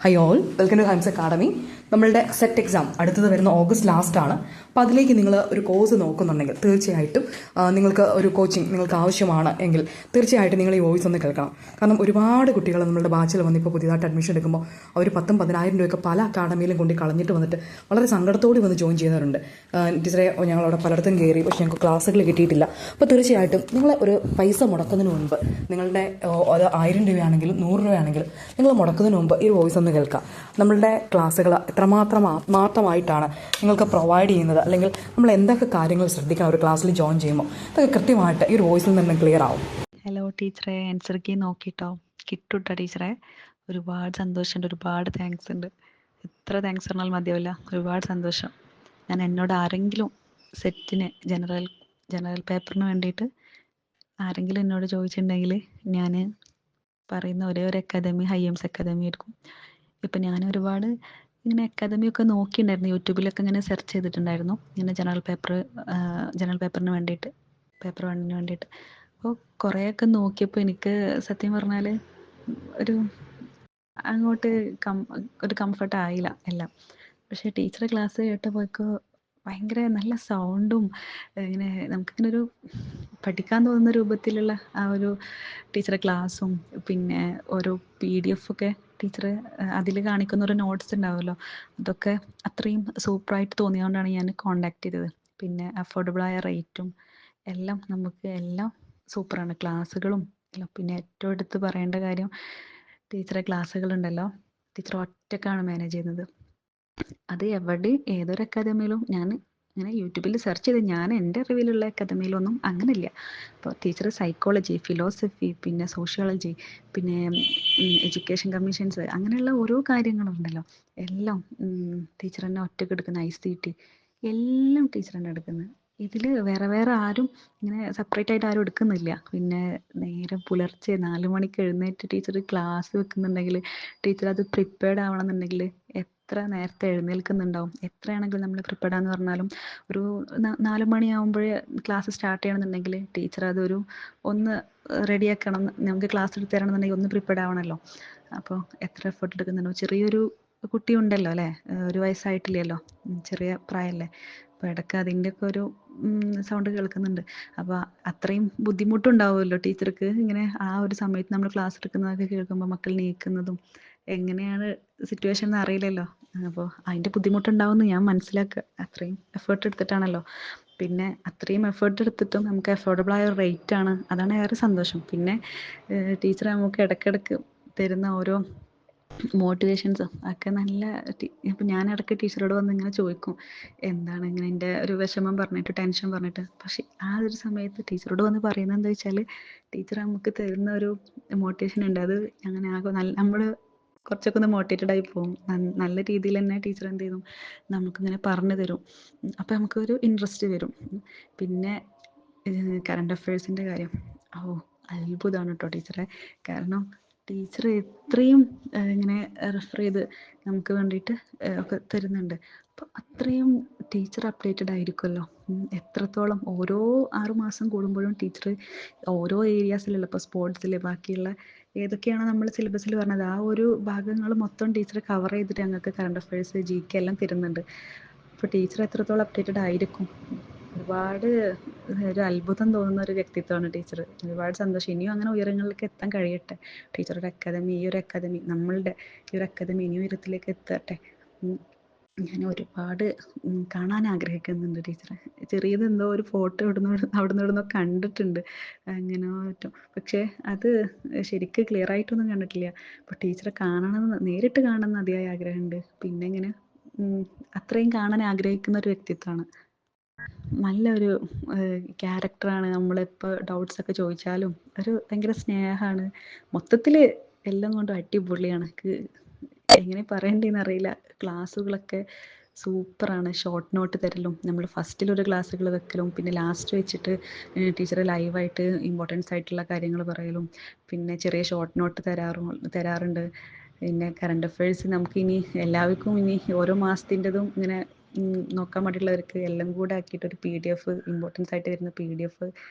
High all, welcome to Hymes Academy. നമ്മളുടെ SET exam അടുത്തത് വരുന്ന ഓഗസ്റ്റ് ലാസ്റ്റാണ്. അപ്പോൾ അതിലേക്ക് നിങ്ങൾ ഒരു കോഴ്സ് നോക്കുന്നുണ്ടെങ്കിൽ തീർച്ചയായിട്ടും നിങ്ങൾക്ക് ഒരു കോച്ചിങ് നിങ്ങൾക്ക് ആവശ്യമാണ് എങ്കിൽ തീർച്ചയായിട്ടും നിങ്ങൾ ഈ വോയിസ് ഒന്ന് കേൾക്കണം. കാരണം ഒരുപാട് കുട്ടികൾ നമ്മളുടെ ബാച്ചിൽ വന്ന് ഇപ്പോൾ പുതിയതായിട്ട് അഡ്മിഷൻ എടുക്കുമ്പോൾ അവർ 10,000-10,000 രൂപയൊക്കെ പല അക്കാഡമിയിലും കൊണ്ട് കളഞ്ഞിട്ട് വന്നിട്ട് വളരെ സങ്കടത്തോടെ വന്ന് ജോയിൻ ചെയ്യുന്നവരുണ്ട്. ടീച്ചറെ, ഞങ്ങളവിടെ പലയിടത്തും കയറി, പക്ഷേ ഞങ്ങൾക്ക് ക്ലാസ്സുകൾ കിട്ടിയിട്ടില്ല. അപ്പോൾ തീർച്ചയായിട്ടും നിങ്ങൾ ഒരു പൈസ മുടക്കുന്നതിന് മുൻപ് നിങ്ങളുടെ അത് 1000 രൂപയാണെങ്കിലും 100 രൂപയാണെങ്കിലും നിങ്ങൾ മുടക്കുന്നതിന് മുമ്പ് ഈ വോയിസ് ഒന്ന് കേൾക്കാം. നമ്മളുടെ ക്ലാസ്സുകൾ എത്രമാത്രം ആത്മാർത്ഥമായിട്ടാണ് നിങ്ങൾക്ക് പ്രൊവൈഡ് ചെയ്യുന്നത്, അല്ലെങ്കിൽ നമ്മൾ എന്തൊക്കെ കാര്യങ്ങൾ ശ്രദ്ധിക്കണം ഒരു ക്ലാസ്സിൽ ജോയിൻ ചെയ്യുമ്പോൾ, അതൊക്കെ കൃത്യമായിട്ട് ഈ ഒരു വോയിസിൽ നിന്ന് ക്ലിയർ ആവും. ഹലോ ടീച്ചറെ, ആൻസർ കീ നോക്കിട്ടോ, കിട്ടുട്ടോ ടീച്ചറെ. ഒരുപാട് സന്തോഷമുണ്ട്, ഒരുപാട് താങ്ക്സ് ഉണ്ട്. എത്ര താങ്ക്സ് പറഞ്ഞാൽ മതിയാവില്ല. ഒരുപാട് സന്തോഷം. എന്നോട് ആരെങ്കിലും സെറ്റിന് ജനറൽ പേപ്പറിന് വേണ്ടിയിട്ട് ആരെങ്കിലും എന്നോട് ചോദിച്ചിട്ടുണ്ടെങ്കിൽ ഞാൻ പറയുന്ന ഒരേ ഒരു അക്കാദമി ഹൈഎംസ് അക്കാദമി ആയിരിക്കും. ഇപ്പം ഞാൻ ഒരുപാട് ഇങ്ങനെ അക്കാദമിയൊക്കെ നോക്കിയിട്ടുണ്ടായിരുന്നു, യൂട്യൂബിലൊക്കെ ഇങ്ങനെ സെർച്ച് ചെയ്തിട്ടുണ്ടായിരുന്നു, ഇങ്ങനെ ജനറൽ പേപ്പറിന് വേണ്ടിയിട്ട്, പേപ്പർ 1 വേണ്ടിയിട്ട്. അപ്പോൾ കുറേയൊക്കെ നോക്കിയപ്പോൾ എനിക്ക് സത്യം പറഞ്ഞാൽ ഒരു അങ്ങോട്ട് ഒരു കംഫർട്ട് ആയില്ല എല്ലാം. പക്ഷേ ടീച്ചറെ ക്ലാസ് കേട്ടപ്പോഴേക്കും ഭയങ്കര നല്ല സൗണ്ടും ഇങ്ങനെ നമുക്കിങ്ങനെ ഒരു പഠിക്കാൻ തോന്നുന്ന രൂപത്തിലുള്ള ആ ഒരു ടീച്ചറെ ക്ലാസ്സും, പിന്നെ ഓരോ PDF ഒക്കെ ടീച്ചർ അതിൽ കാണിക്കുന്ന ഒരു നോട്ട്സ് ഉണ്ടാവുമല്ലോ, അതൊക്കെ അത്രയും സൂപ്പറായിട്ട് തോന്നിയതുകൊണ്ടാണ് ഞാൻ കോണ്ടാക്ട് ചെയ്തത്. പിന്നെ അഫോർഡബിളായ റേറ്റും എല്ലാം, നമുക്ക് എല്ലാം സൂപ്പറാണ്, ക്ലാസ്സുകളും എല്ലാം. പിന്നെ ഏറ്റവും എടുത്ത് പറയേണ്ട കാര്യം, ടീച്ചറെ ക്ലാസ്സുകളുണ്ടല്ലോ, ടീച്ചർ ഒറ്റക്കാണ് മാനേജ് ചെയ്യുന്നത്. അത് ഏതൊരു അക്കാദമിയിലും ഞാൻ ഇങ്ങനെ യൂട്യൂബിൽ സെർച്ച് ചെയ്ത്, ഞാൻ എൻ്റെ അറിവിലുള്ള അക്കാദമിയിലൊന്നും അങ്ങനെയില്ല. അപ്പോൾ ടീച്ചർ സൈക്കോളജി, ഫിലോസഫി, പിന്നെ സോഷ്യോളജി, പിന്നെ എഡ്യൂക്കേഷൻ കമ്മീഷൻസ്, അങ്ങനെയുള്ള ഓരോ കാര്യങ്ങളുണ്ടല്ലോ, എല്ലാം ടീച്ചർ തന്നെ ഒറ്റയ്ക്ക് എടുക്കുന്ന, ICT എല്ലാം ടീച്ചർ തന്നെ എടുക്കുന്നത്. ഇതിൽ വേറെ ആരും ഇങ്ങനെ സെപ്പറേറ്റ് ആയിട്ട് ആരും എടുക്കുന്നില്ല. പിന്നെ നേരം പുലർച്ചെ 4 മണിക്ക് എഴുന്നേറ്റ് ടീച്ചർ ക്ലാസ് വെക്കുന്നുണ്ടെങ്കിൽ, ടീച്ചർ അത് പ്രിപ്പയർഡ് ആവണമെന്നുണ്ടെങ്കിൽ എത്ര നേരത്തെ എഴുന്നേൽക്കുന്നുണ്ടാവും. എത്രയാണെങ്കിലും നമ്മൾ പ്രിപ്പയർഡ് ആണെന്ന് പറഞ്ഞാലും ഒരു 4 മണിയാകുമ്പോഴേ ക്ലാസ് സ്റ്റാർട്ട് ചെയ്യണമെന്നുണ്ടെങ്കിൽ ടീച്ചർ അതൊരു ഒന്ന് റെഡിയാക്കണം, നമുക്ക് ക്ലാസ് എടുത്ത് തരണമെന്നുണ്ടെങ്കിൽ ഒന്ന് പ്രിപ്പയർഡ് ആവണമല്ലോ. അപ്പോൾ എത്ര എഫേർട്ട് എടുക്കുന്നുണ്ടോ. ചെറിയൊരു കുട്ടി ഉണ്ടല്ലോ അല്ലേ, 1 വയസ്സായിട്ടില്ലല്ലോ, ചെറിയ പ്രായമല്ലേ. അപ്പോൾ ഇടയ്ക്ക് അതിൻ്റെയൊക്കെ ഒരു സൗണ്ട് കേൾക്കുന്നുണ്ട്. അപ്പോൾ അത്രയും ബുദ്ധിമുട്ടുണ്ടാവുമല്ലോ ടീച്ചർക്ക്, ഇങ്ങനെ ആ ഒരു സമയത്ത് നമ്മൾ ക്ലാസ് എടുക്കുന്നതൊക്കെ കേൾക്കുമ്പോൾ മക്കൾ നീക്കുന്നതും എങ്ങനെയാണ് സിറ്റുവേഷൻ എന്ന് അറിയില്ലല്ലോ. അപ്പോൾ അതിൻ്റെ ബുദ്ധിമുട്ടുണ്ടാവുമെന്ന് ഞാൻ മനസ്സിലാക്കുക, അത്രയും എഫേർട്ട് എടുത്തിട്ടാണല്ലോ. പിന്നെ അത്രയും എഫേർട്ട് എടുത്തിട്ടും നമുക്ക് അഫോർഡബിൾ ആയ റേറ്റ് ആണ്, അതാണ് ഏറെ സന്തോഷം. പിന്നെ ടീച്ചർ നമുക്ക് ഇടയ്ക്കിടയ്ക്ക് തരുന്ന ഓരോ മോട്ടിവേഷൻസ് ഒക്കെ നല്ല. ഇപ്പം ഞാൻ ഇടയ്ക്ക് ടീച്ചറോട് വന്ന് ഇങ്ങനെ ചോദിക്കും, എന്താണ് ഇങ്ങനെ എൻ്റെ ഒരു വിഷമം പറഞ്ഞിട്ട്, ടെൻഷൻ പറഞ്ഞിട്ട്. പക്ഷെ ആ ഒരു സമയത്ത് ടീച്ചറോട് വന്ന് പറയുന്നത് എന്താ വെച്ചാൽ, ടീച്ചർ നമുക്ക് തരുന്ന ഒരു മോട്ടിവേഷൻ ഉണ്ട്, അത് അങ്ങനെ ആകും, നമ്മൾ കുറച്ചൊക്കെ ഒന്ന് മോട്ടിവേറ്റഡ് ആയി പോകും. നല്ല രീതിയിൽ തന്നെ ടീച്ചർ എന്ത് ചെയ്യും, നമുക്കിങ്ങനെ പറഞ്ഞു തരും. അപ്പം നമുക്കൊരു ഇൻട്രസ്റ്റ് വരും. പിന്നെ കറണ്ട് അഫയേഴ്സിൻ്റെ കാര്യം, അത്ഭുതമാണ് കേട്ടോ ടീച്ചറെ. കാരണം ടീച്ചർ എത്രയും ഇങ്ങനെ റെഫർ ചെയ്ത് നമുക്ക് വേണ്ടിയിട്ട് ഒക്കെ തരുന്നുണ്ട്. അപ്പോൾ അത്രയും ടീച്ചർ അപ്ഡേറ്റഡ് ആയിരിക്കുമല്ലോ. എത്രത്തോളം ഓരോ 6 മാസം കൂടുമ്പോഴും ടീച്ചർ ഓരോ ഏരിയാസിലുള്ള, ഇപ്പോൾ സ്പോർട്സിൽ ബാക്കിയുള്ള ഏതൊക്കെയാണോ നമ്മൾ സിലബസിൽ പറഞ്ഞത് ആ ഒരു ഭാഗങ്ങൾ മൊത്തം ടീച്ചർ കവർ ചെയ്തിട്ട് ഞങ്ങൾക്ക് കറണ്ട് അഫയേഴ്സ്, GK എല്ലാം തരുന്നുണ്ട്. അപ്പോൾ ടീച്ചർ എത്രത്തോളം അപ്ഡേറ്റഡ് ആയിരിക്കും. ഒരുപാട് ഒരു അത്ഭുതം തോന്നുന്ന ഒരു വ്യക്തിത്വമാണ് ടീച്ചർ. ഒരുപാട് സന്തോഷം. ഇനിയും അങ്ങനെ ഉയരങ്ങളിലേക്ക് എത്താൻ കഴിയട്ടെ. ടീച്ചറുടെ അക്കാദമി, ഈ ഒരു അക്കാദമി, നമ്മളുടെ ഈ ഒരു അക്കാദമി ഇനി ഉയരത്തിലേക്ക് എത്തട്ടെ. ഞാൻ ഒരുപാട് കാണാൻ ആഗ്രഹിക്കുന്നുണ്ട് ടീച്ചറെ. ചെറിയതെന്തോ ഒരു ഫോട്ടോ അവിടുന്ന് കണ്ടിട്ടുണ്ട് അങ്ങനെ പറ്റും, പക്ഷേ അത് ശരിക്ക് ക്ലിയർ ആയിട്ടൊന്നും കണ്ടിട്ടില്ല. അപ്പോൾ ടീച്ചറെ നേരിട്ട് കാണണമെന്ന് അതിയായ ആഗ്രഹമുണ്ട്. പിന്നെ ഇങ്ങനെ അത്രയും കാണാൻ ആഗ്രഹിക്കുന്ന ഒരു വ്യക്തിത്വമാണ്. നല്ലൊരു ക്യാരക്ടറാണ്. നമ്മളിപ്പോൾ ഡൗട്ട്സൊക്കെ ചോദിച്ചാലും ഭയങ്കര സ്നേഹമാണ്. മൊത്തത്തിൽ എല്ലാം കൊണ്ടും അടിപൊളിയാണ്. എങ്ങനെ പറയണ്ടേന്ന് അറിയില്ല. ക്ലാസ്സുകളൊക്കെ സൂപ്പറാണ്. ഷോർട്ട് നോട്ട് തരലും, നമ്മൾ ഫസ്റ്റിലൊരു ക്ലാസ്സുകൾ വെക്കലും, പിന്നെ ലാസ്റ്റ് വെച്ചിട്ട് ടീച്ചർ ലൈവായിട്ട് ഇമ്പോർട്ടൻസ് ആയിട്ടുള്ള കാര്യങ്ങൾ പറയലും, പിന്നെ ചെറിയ ഷോർട്ട് നോട്ട് തരാറുണ്ട്. പിന്നെ കറണ്ട് അഫയേഴ്സ് നമുക്കിനി എല്ലാവർക്കും ഇനി ഓരോ മാസത്തിൻ്റെതും ഇങ്ങനെ നോക്കാൻ വേണ്ടിയുള്ളവർക്ക് എല്ലാം കൂടെ ആക്കിയിട്ട് ഒരു PDF, ഇമ്പോർട്ടൻസ് ആയിട്ട് വരുന്ന PDF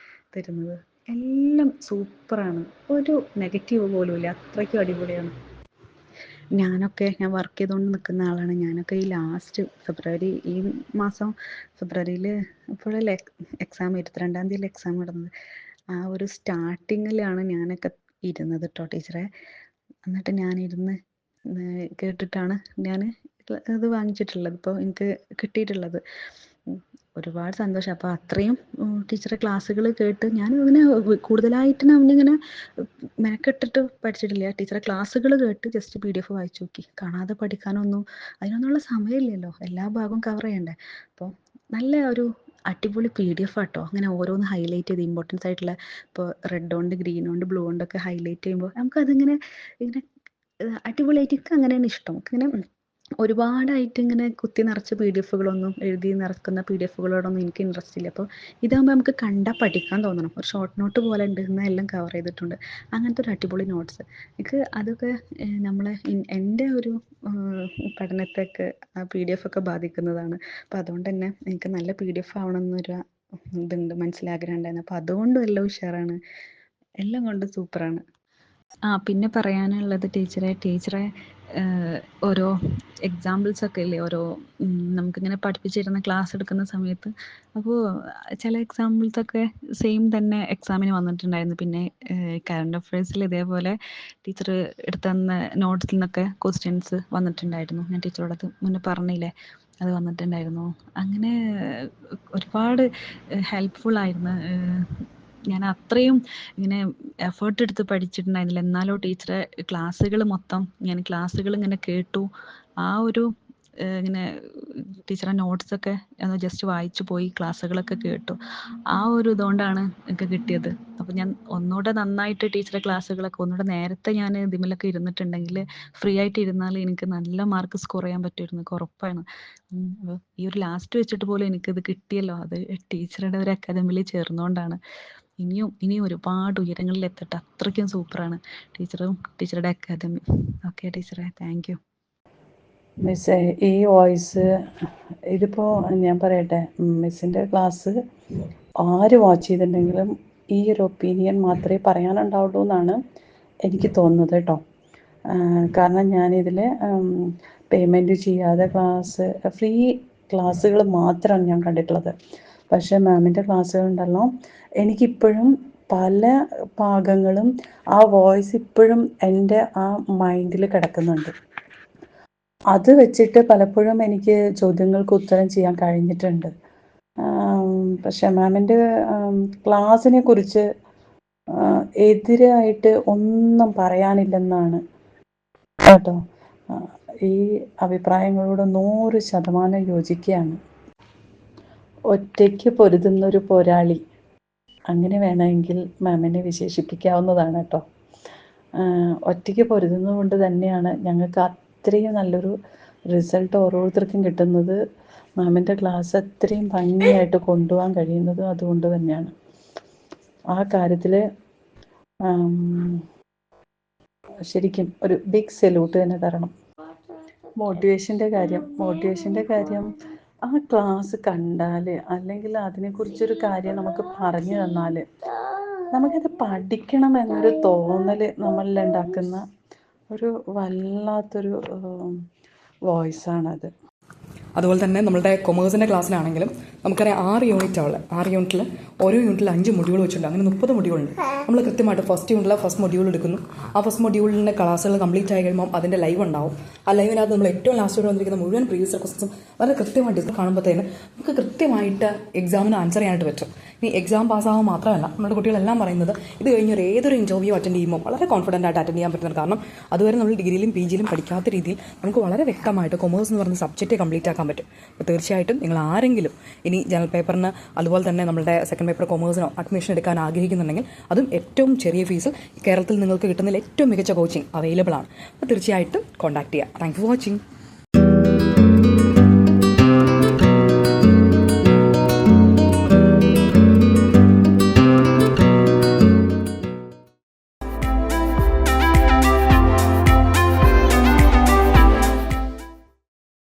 തരുന്നത്. എല്ലാം സൂപ്പറാണ്. ഒരു നെഗറ്റീവ് പോലും ഇല്ല, അത്രയ്ക്കും അടിപൊളിയാണ്. ഞാൻ വർക്ക് ചെയ്തുകൊണ്ട് നിൽക്കുന്ന ആളാണ്. ഞാനൊക്കെ ഈ ലാസ്റ്റ് ഫെബ്രുവരി, ഈ മാസം ഫെബ്രുവരിയിൽ ഇപ്പോഴല്ലേ എക്സാം 22-ാം തീയതി എക്സാം ഇടുന്നത്. ആ ഒരു സ്റ്റാർട്ടിങ്ങിലാണ് ഞാനൊക്കെ ഇരുന്നത് കേട്ടോ ടീച്ചറെ. എന്നിട്ട് ഞാനിരുന്ന് കേട്ടിട്ടാണ് ഞാൻ ഇത് വാങ്ങിച്ചിട്ടുള്ളത്, ഇപ്പോൾ എനിക്ക് കിട്ടിയിട്ടുള്ളത്. ഒരുപാട് സന്തോഷം. അപ്പോൾ അത്രയും ടീച്ചറെ ക്ലാസ്സുകൾ കേട്ട് ഞാൻ ഇങ്ങനെ കൂടുതലായിട്ട് നമ്മളിങ്ങനെ മെനക്കെട്ടിട്ട് പഠിച്ചിട്ടില്ല. ടീച്ചറെ ക്ലാസ്സുകൾ കേട്ട് ജസ്റ്റ് PDF വായിച്ചു നോക്കി. കാണാതെ പഠിക്കാനൊന്നും അതിനൊന്നുള്ള സമയമില്ലല്ലോ, എല്ലാ ഭാഗവും കവർ ചെയ്യണ്ടേ. അപ്പോൾ നല്ല ഒരു അടിപൊളി PDF ആട്ടോ. അങ്ങനെ ഓരോന്ന് ഹൈലൈറ്റ് ചെയ്ത് ഇമ്പോർട്ടൻസ് ആയിട്ടുള്ള, ഇപ്പോൾ റെഡ് കൊണ്ട് ഗ്രീൻ കൊണ്ട് ബ്ലൂ കൊണ്ടൊക്കെ ഹൈലൈറ്റ് ചെയ്യുമ്പോൾ നമുക്കതിങ്ങനെ ഇങ്ങനെ അടിപൊളിയായിട്ട് എനിക്ക് അങ്ങനെയാണ് ഇഷ്ടം. ഇങ്ങനെ ഒരുപാടായിട്ട് ഇങ്ങനെ കുത്തി നിറച്ച് PDF എഴുതി നിറക്കുന്ന PDF എനിക്ക് ഇൻട്രസ്റ്റ് ഇല്ല. അപ്പോൾ ഇതാകുമ്പോൾ നമുക്ക് കണ്ടാൽ പഠിക്കാൻ തോന്നണം. ഒരു ഷോർട്ട് നോട്ട് പോലെ ഉണ്ട്, എന്നാൽ എല്ലാം കവർ ചെയ്തിട്ടുണ്ട്. അങ്ങനത്തെ ഒരു അടിപൊളി നോട്ട്സ് എനിക്ക് അതൊക്കെ നമ്മളെ എൻ്റെ ഒരു പഠനത്തെയൊക്കെ ആ PDF ഒക്കെ ബാധിക്കുന്നതാണ്. അപ്പോൾ അതുകൊണ്ട് തന്നെ എനിക്ക് നല്ല PDF ആവണമെന്നൊരു ഇതുണ്ട്, മനസ്സിലാഗ്രഹം ഉണ്ടായിരുന്നു. അപ്പോൾ അതുകൊണ്ടും എല്ലാം ഉഷാറാണ്, എല്ലാം കൊണ്ടും സൂപ്പറാണ്. പിന്നെ പറയാനുള്ളത് ടീച്ചറെ ഓരോ എക്സാമ്പിൾസ് ഒക്കെ ഇല്ലേ, ഓരോ നമുക്കിങ്ങനെ പഠിപ്പിച്ചിരുന്ന ക്ലാസ് എടുക്കുന്ന സമയത്ത്, അപ്പോൾ ചില എക്സാമ്പിൾസ് ഒക്കെ സെയിം തന്നെ എക്സാമിന് വന്നിട്ടുണ്ടായിരുന്നു. പിന്നെ കറണ്ട് അഫയേഴ്സിൽ ഇതേപോലെ ടീച്ചർ എടുത്തന്ന നോട്ട്സിൽ നിന്നൊക്കെ ക്വസ്റ്റ്യൻസ് വന്നിട്ടുണ്ടായിരുന്നു. ഞാൻ ടീച്ചറോടത് മുന്നേ പറഞ്ഞില്ലേ, അത് വന്നിട്ടുണ്ടായിരുന്നു. അങ്ങനെ ഒരുപാട് ഹെൽപ്ഫുൾ ആയിരുന്നു. ഞാൻ അത്രയും ഇങ്ങനെ എഫേർട്ട് എടുത്ത് പഠിച്ചിട്ടുണ്ടായിരുന്നില്ല. എന്നാലോ ടീച്ചറെ ക്ലാസ്സുകൾ മൊത്തം ഞാൻ ക്ലാസ്സുകൾ ഇങ്ങനെ കേട്ടു. ആ ഒരു ഇങ്ങനെ ടീച്ചറെ നോട്ട്സൊക്കെ ജസ്റ്റ് വായിച്ചു പോയി, ക്ലാസ്സുകളൊക്കെ കേട്ടു. ആ ഒരു ഇതുകൊണ്ടാണ് എനിക്ക് കിട്ടിയത്. അപ്പോൾ ഞാൻ ഒന്നുകൂടെ നന്നായിട്ട് ടീച്ചറെ ക്ലാസ്സുകളൊക്കെ ഒന്നുകൂടെ നേരത്തെ ഞാൻ ഇതിലൊക്കെ ഇരുന്നിട്ടുണ്ടെങ്കിൽ, ഫ്രീ ആയിട്ട് ഇരുന്നാൽ എനിക്ക് നല്ല മാർക്ക് സ്കോർ ചെയ്യാൻ പറ്റുമായിരുന്നു, എനിക്ക് ഉറപ്പാണ്. അപ്പോൾ ഈ ഒരു ലാസ്റ്റ് വെച്ചിട്ട് പോലും എനിക്കിത് കിട്ടിയല്ലോ, അത് ടീച്ചറുടെ ഒരു അക്കാദമിയിൽ ചേർന്നുകൊണ്ടാണ്. ഇനിയും ഒരുപാട് ഉയരങ്ങളിൽ എത്തട്ടെ. അത്രയ്ക്കും സൂപ്പറാണ് ടീച്ചറുടെ അക്കാദമി. ഓക്കെ ടീച്ചറെ, താങ്ക് യു. മിസ്സേ, ഈ വോയിസ് ഇതിപ്പോൾ ഞാൻ പറയട്ടെ, മിസ്സിൻ്റെ ക്ലാസ് ആര് വാച്ച് ചെയ്തിട്ടുണ്ടെങ്കിലും ഈ ഒരു ഒപ്പീനിയൻ മാത്രമേ പറയാനുണ്ടാവുള്ളൂ എന്നാണ് എനിക്ക് തോന്നുന്നത് കേട്ടോ. കാരണം ഞാനിതിൽ പേയ്മെൻറ്റ് ചെയ്യാതെ ഫ്രീ ക്ലാസ്സുകൾ മാത്രമാണ് ഞാൻ കണ്ടിട്ടുള്ളത്. പക്ഷേ മാമിൻ്റെ ക്ലാസ്സുകളുണ്ടല്ലോ, എനിക്കിപ്പോഴും പല ഭാഗങ്ങളും ആ വോയിസ് ഇപ്പോഴും എൻ്റെ ആ മൈൻഡിൽ കിടക്കുന്നുണ്ട്. അത് വെച്ചിട്ട് പലപ്പോഴും എനിക്ക് ചോദ്യങ്ങൾക്ക് ഉത്തരം ചെയ്യാൻ കഴിഞ്ഞിട്ടുണ്ട്. പക്ഷേ മാമിൻ്റെ ക്ലാസ്സിനെ കുറിച്ച് എതിരായിട്ട് ഒന്നും പറയാനില്ലെന്നാണ് കേട്ടോ. ഈ അഭിപ്രായങ്ങളോട് 100% യോജിക്കുകയാണ്. ഒറ്റയ്ക്ക് പൊരുതുന്നൊരു പോരാളി, അങ്ങനെ വേണമെങ്കിൽ മാമിനെ വിശേഷിപ്പിക്കാവുന്നതാണ് കേട്ടോ. ഒറ്റയ്ക്ക് പൊരുതുന്നത് കൊണ്ട് തന്നെയാണ് ഞങ്ങൾക്ക് അത്രയും നല്ലൊരു റിസൾട്ട് ഓരോരുത്തർക്കും കിട്ടുന്നത്. മാമിൻ്റെ ക്ലാസ് അത്രയും ഭംഗിയായിട്ട് കൊണ്ടുപോകാൻ കഴിയുന്നത് അതുകൊണ്ട് തന്നെയാണ്. ആ കാര്യത്തിൽ ശരിക്കും ഒരു ബിഗ് സല്യൂട്ട് തന്നെ തരണം. മോട്ടിവേഷൻ്റെ കാര്യം ആ ക്ലാസ് കണ്ടാൽ, അല്ലെങ്കിൽ അതിനെക്കുറിച്ചൊരു കാര്യം നമുക്ക് പറഞ്ഞു തന്നാൽ, നമുക്കത് പഠിക്കണം എന്നൊരു തോന്നൽ നമ്മളിൽ ഉണ്ടാക്കുന്ന ഒരു വല്ലാത്തൊരു വോയിസാണത്. അതുപോലെ തന്നെ നമ്മളുടെ കൊമേഴ്സിൻ്റെ ക്ലാസ്സിലാണെങ്കിലും നമുക്കറിയാം 6 യൂണിറ്റാണ് ഉള്ളത്. 6 യൂണിറ്റിൽ ഓരോ യൂണിറ്റിൽ 5 മൊഡ്യൂൾ വെച്ചിട്ടുണ്ട്. അങ്ങനെ 30 മൊഡ്യൂളുണ്ട്. നമ്മൾ കൃത്യമായിട്ട് ഫസ്റ്റ് യൂണിറ്റിൽ ഫസ്റ്റ് മൊഡ്യൂൾ എടുക്കുന്നു. ആ ഫസ്റ്റ് മൊഡ്യൂളിൻ്റെ ക്ലാസ്സുകൾ കംപ്ലീറ്റ് ആയി കഴിയുമ്പോൾ അതിൻ്റെ ലൈവ് ഉണ്ടാവും. ആ ലൈവിനകത്ത് നമ്മൾ ഏറ്റവും ലാസ്റ്റോടെ വന്നിരിക്കുന്ന മുഴുവൻ പ്രീവിയസ് ക്വസ്റ്റൻസും വളരെ കൃത്യമായിട്ട് ഇത് കാണുമ്പോഴത്തേന് നമുക്ക് കൃത്യമായിട്ട് എക്സാമിന് ആൻസർ ചെയ്യാനായിട്ട് പറ്റും. ഇനി എക്സാം പാസ്സാവാൻ മാത്രമല്ല, നമ്മുടെ കുട്ടികളെല്ലാം പറയുന്നത് ഇത് കഴിഞ്ഞൊരു ഏതൊരു ഇൻ്റർവ്യൂ അറ്റൻഡ് ചെയ്യുമ്പോൾ വളരെ കോൺഫിഡൻ്റ് ആയിട്ട് അറ്റൻഡ് ചെയ്യാൻ പറ്റുന്നത്. കാരണം അതുവരെ നമ്മൾ ഡിഗ്രിയിലും PG-യിലും പഠിക്കാത്ത രീതിയിൽ നമുക്ക് വളരെ വ്യക്തമായിട്ട് കൊമേഴ്സ് എന്ന് പറയുന്ന സബ്ജക്റ്റ് കംപ്ലീറ്റ് ആക്കാൻ പറ്റും. അപ്പോൾ തീർച്ചയായിട്ടും നിങ്ങൾ ആരെങ്കിലും ഇനി ജനറൽ പേപ്പറിന് അതുപോലെ തന്നെ നമ്മുടെ സെക്കൻഡ് പേപ്പർ കൊമേഴ്സിനോ അഡ്മിഷൻ എടുക്കാൻ ആഗ്രഹിക്കുന്നുണ്ടെങ്കിൽ, അതും ഏറ്റവും ചെറിയ ഫീസിൽ കേരളത്തിൽ നിങ്ങൾക്ക് കിട്ടുന്നതിൽ ഏറ്റവും മികച്ച കോച്ചിങ് അവൈലബിൾ ആണ്. അപ്പോൾ തീർച്ചയായിട്ടും കോൺടാക്ട് ചെയ്യുക. Thank you for watching.